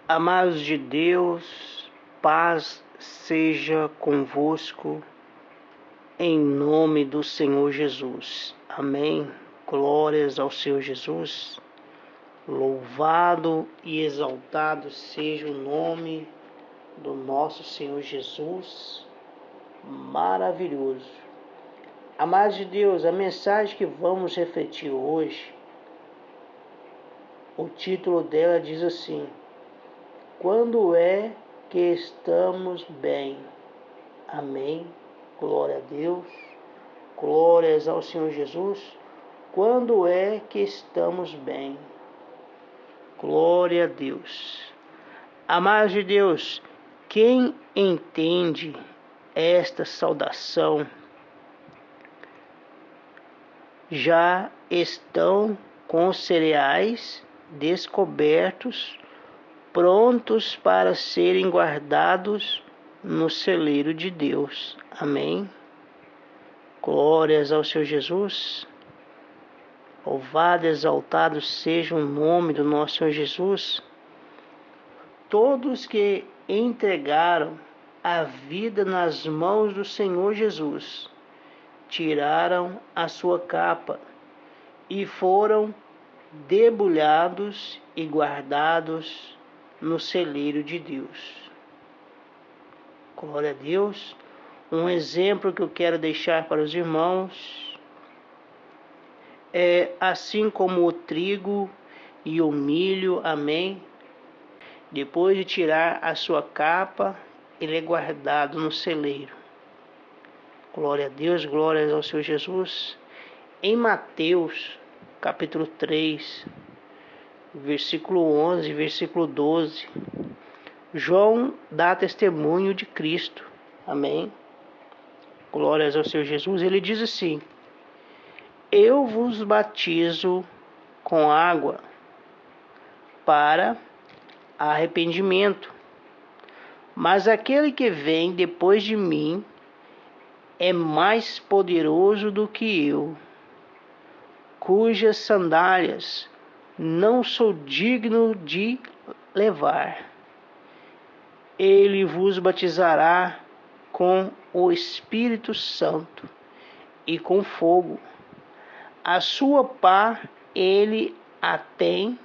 Amados de Deus, paz seja convosco, em nome do Senhor Jesus. Amém. Glórias ao Senhor Jesus. Louvado e exaltado seja o nome do nosso Senhor Jesus. Maravilhoso. Amados de Deus, a mensagem que vamos refletir hoje, o título dela diz assim: quando é que estamos bem? Amém. Glória a Deus. Glórias ao Senhor Jesus. Quando é que estamos bem? Glória a Deus. Amados de Deus, quem entende esta saudação já estão com os cereais descobertos, prontos para serem guardados no celeiro de Deus. Amém. Glórias ao Senhor Jesus. Louvado e exaltado seja o nome do nosso Senhor Jesus. Todos que entregaram a vida nas mãos do Senhor Jesus tiraram a sua capa e foram debulhados e guardados no celeiro de Deus. Glória a Deus. Um exemplo que eu quero deixar para os irmãos é assim como o trigo e o milho, amém? Depois de tirar a sua capa, ele é guardado no celeiro. Glória a Deus, glórias ao Senhor Jesus. Em Mateus, capítulo 3, versículo 11, versículo 12, João dá testemunho de Cristo. Amém? Glórias ao Senhor Jesus. Ele diz assim: eu vos batizo com água para arrependimento, mas aquele que vem depois de mim é mais poderoso do que eu, cujas sandálias não sou digno de levar. Ele vos batizará com o Espírito Santo e com fogo. A sua pá ele a tem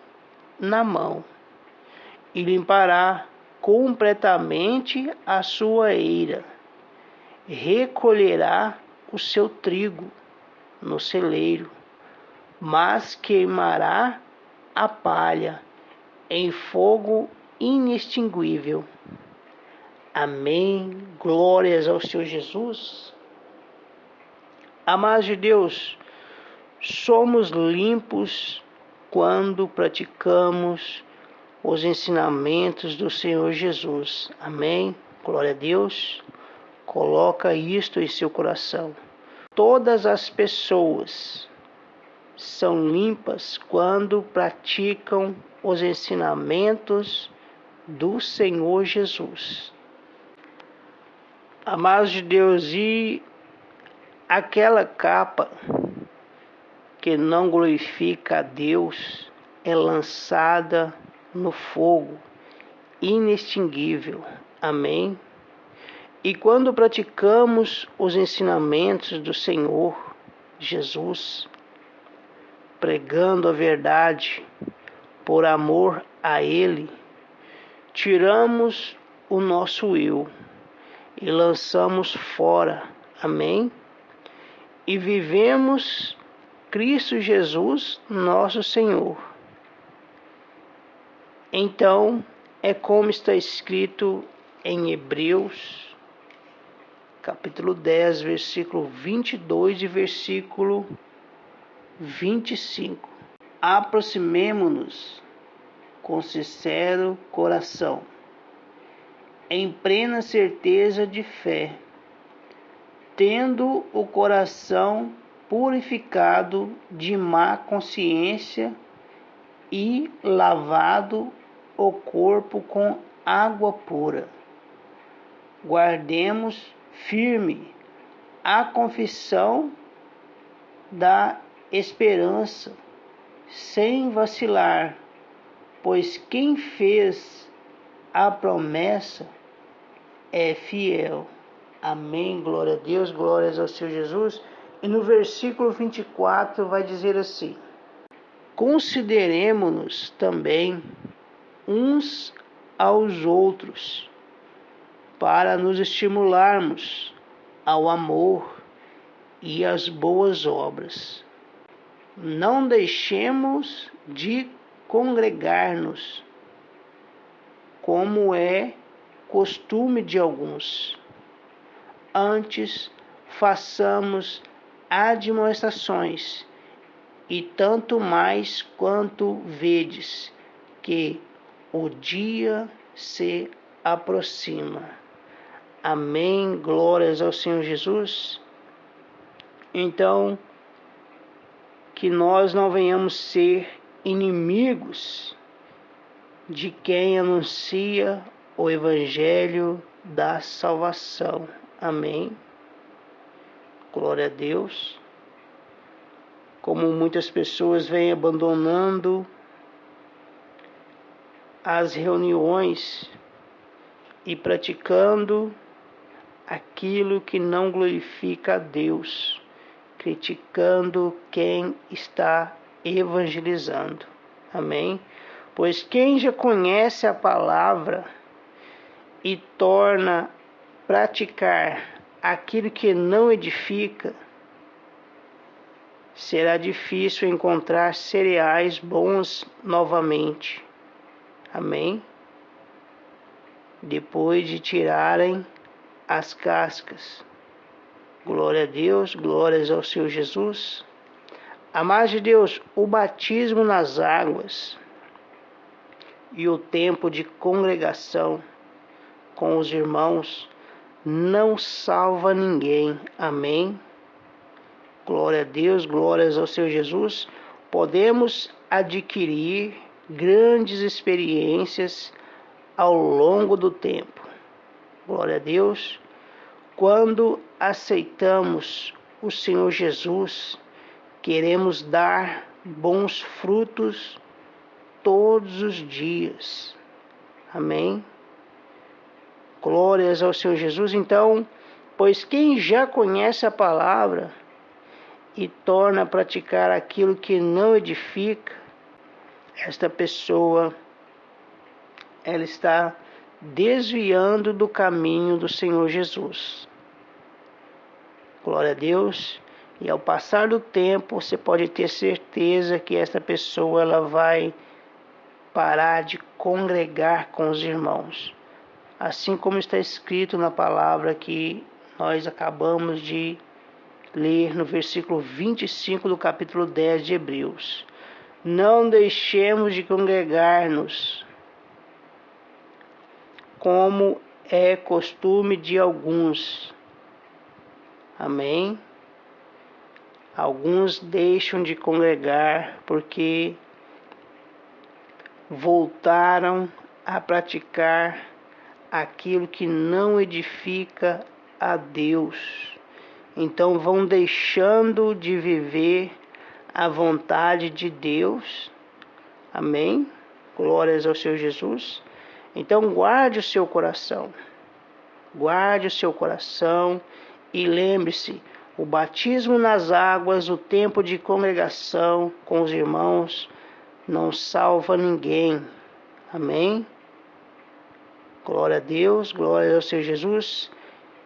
na mão, e limpará completamente a sua eira. Recolherá o seu trigo no celeiro, mas queimará a palha em fogo inextinguível. Amém. Glórias ao Senhor Jesus. Amados de Deus, somos limpos quando praticamos os ensinamentos do Senhor Jesus. Amém. Glória a Deus. Coloca isto em seu coração. Todas as pessoas são limpas quando praticam os ensinamentos do Senhor Jesus. Amados de Deus, e aquela capa que não glorifica a Deus é lançada no fogo inextinguível. Amém? E quando praticamos os ensinamentos do Senhor Jesus, pregando a verdade por amor a Ele, tiramos o nosso eu e lançamos fora. Amém? E vivemos Cristo Jesus, nosso Senhor. Então, é como está escrito em Hebreus, capítulo 10, versículo 22 e versículo 25. Aproximemo-nos com sincero coração, em plena certeza de fé, tendo o coração purificado de má consciência e lavado o corpo com água pura. Guardemos firme a confissão da esperança, sem vacilar, pois quem fez a promessa é fiel. Amém, glória a Deus, glórias ao Senhor Jesus. E no versículo 24 vai dizer assim: consideremo-nos também uns aos outros, para nos estimularmos ao amor e às boas obras. Não deixemos de congregar-nos, como é costume de alguns. Antes, façamos admoestações, e tanto mais quanto vedes que o dia se aproxima. Amém, glórias ao Senhor Jesus. Então, que nós não venhamos ser inimigos de quem anuncia o Evangelho da salvação. Amém. Glória a Deus. Como muitas pessoas vêm abandonando as reuniões e praticando aquilo que não glorifica a Deus, criticando quem está evangelizando. Amém? Pois quem já conhece a palavra e torna praticar aquilo que não edifica, será difícil encontrar cereais bons novamente. Amém? Depois de tirarem as cascas. Glória a Deus, glórias ao Senhor Jesus. Amados de Deus, o batismo nas águas e o tempo de congregação com os irmãos não salva ninguém. Amém? Glória a Deus, glórias ao Senhor Jesus. Podemos adquirir grandes experiências ao longo do tempo. Glória a Deus. Quando aceitamos o Senhor Jesus, queremos dar bons frutos todos os dias. Amém? Glórias ao Senhor Jesus. Então, pois quem já conhece a palavra e torna a praticar aquilo que não edifica, esta pessoa, ela está desviando do caminho do Senhor Jesus. Glória a Deus. E ao passar do tempo, você pode ter certeza que esta pessoa ela vai parar de congregar com os irmãos. Assim como está escrito na palavra que nós acabamos de ler no versículo 25 do capítulo 10 de Hebreus. Não deixemos de congregar-nos, como é costume de alguns. Amém? Alguns deixam de congregar porque voltaram a praticar aquilo que não edifica a Deus. Então vão deixando de viver a vontade de Deus. Amém? Glórias ao Senhor Jesus. Então guarde o seu coração. Guarde o seu coração e lembre-se, o batismo nas águas, o tempo de congregação com os irmãos, não salva ninguém. Amém? Glória a Deus, glória ao Senhor Jesus.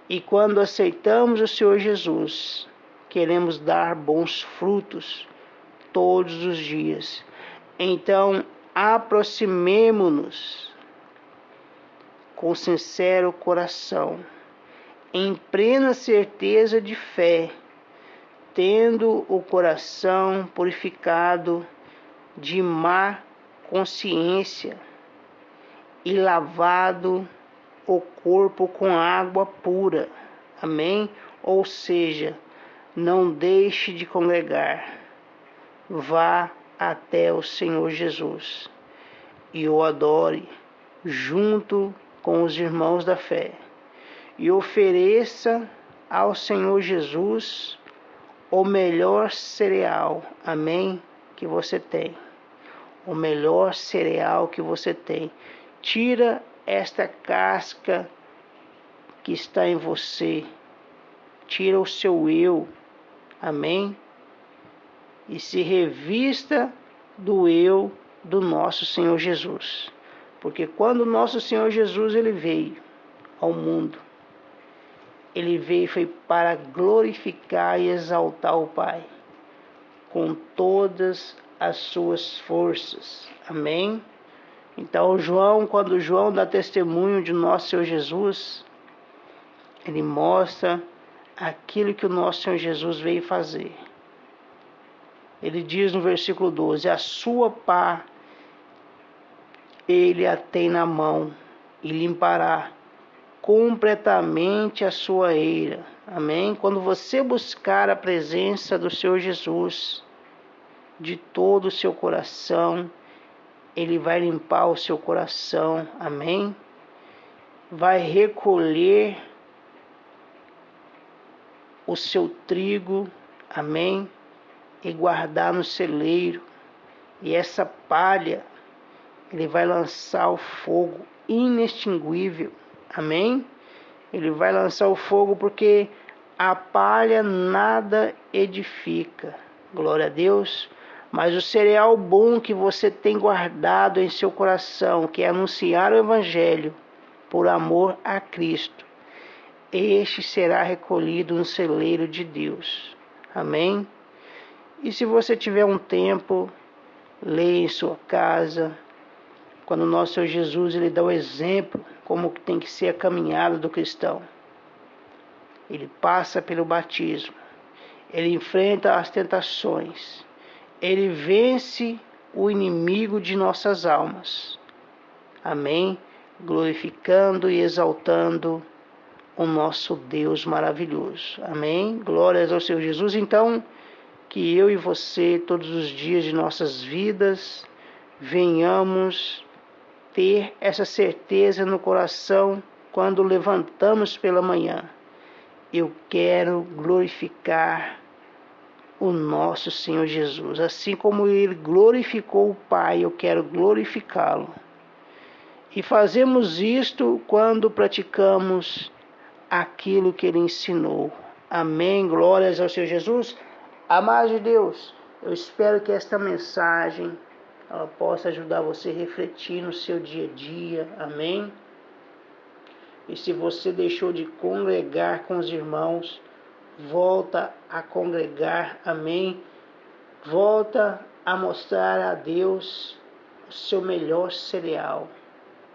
E quando aceitamos o Senhor Jesus, queremos dar bons frutos todos os dias. Então, aproximemo-nos com sincero coração, em plena certeza de fé, tendo o coração purificado de má consciência e lavado o corpo com água pura. Amém? Ou seja, não deixe de congregar. Vá até o Senhor Jesus e o adore junto com os irmãos da fé. E ofereça ao Senhor Jesus o melhor cereal. Amém? Que você tem. O melhor cereal que você tem. Tira esta casca que está em você. Tira o seu eu. Amém? E se revista do eu do nosso Senhor Jesus. Porque quando o nosso Senhor Jesus ele veio ao mundo, ele veio foi para glorificar e exaltar o Pai com todas as suas forças. Amém? Então quando João dá testemunho de nosso Senhor Jesus, ele mostra aquilo que o nosso Senhor Jesus veio fazer. Ele diz no versículo 12, a sua pá ele a tem na mão e limpará completamente a sua eira. Amém? Quando você buscar a presença do Senhor Jesus de todo o seu coração, ele vai limpar o seu coração. Amém? Vai recolher o seu trigo. Amém? E guardar no celeiro. E essa palha ele vai lançar o fogo inextinguível. Amém? Ele vai lançar o fogo porque a palha nada edifica. Glória a Deus. Mas o cereal bom que você tem guardado em seu coração, que é anunciar o Evangelho por amor a Cristo, este será recolhido no celeiro de Deus. Amém? E se você tiver um tempo, leia em sua casa, quando o nosso Senhor Jesus ele dá o exemplo como que tem que ser a caminhada do cristão. Ele passa pelo batismo, ele enfrenta as tentações, ele vence o inimigo de nossas almas. Amém? Glorificando e exaltando o nosso Deus maravilhoso. Amém? Glórias ao Senhor Jesus. Então, que eu e você, todos os dias de nossas vidas, venhamos ter essa certeza no coração quando levantamos pela manhã. Eu quero glorificar o nosso Senhor Jesus. Assim como ele glorificou o Pai, eu quero glorificá-lo. E fazemos isto quando praticamos aquilo que ele ensinou. Amém? Glórias ao Senhor Jesus. Amados de Deus, eu espero que esta mensagem ela possa ajudar você a refletir no seu dia a dia. Amém? E se você deixou de congregar com os irmãos, volta a congregar. Amém? Volta a mostrar a Deus o seu melhor cereal.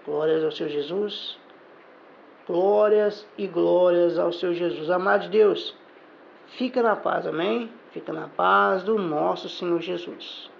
Glórias ao Senhor Jesus. Glórias e glórias ao Senhor Jesus. Amado de Deus, fica na paz, amém? Fica na paz do nosso Senhor Jesus.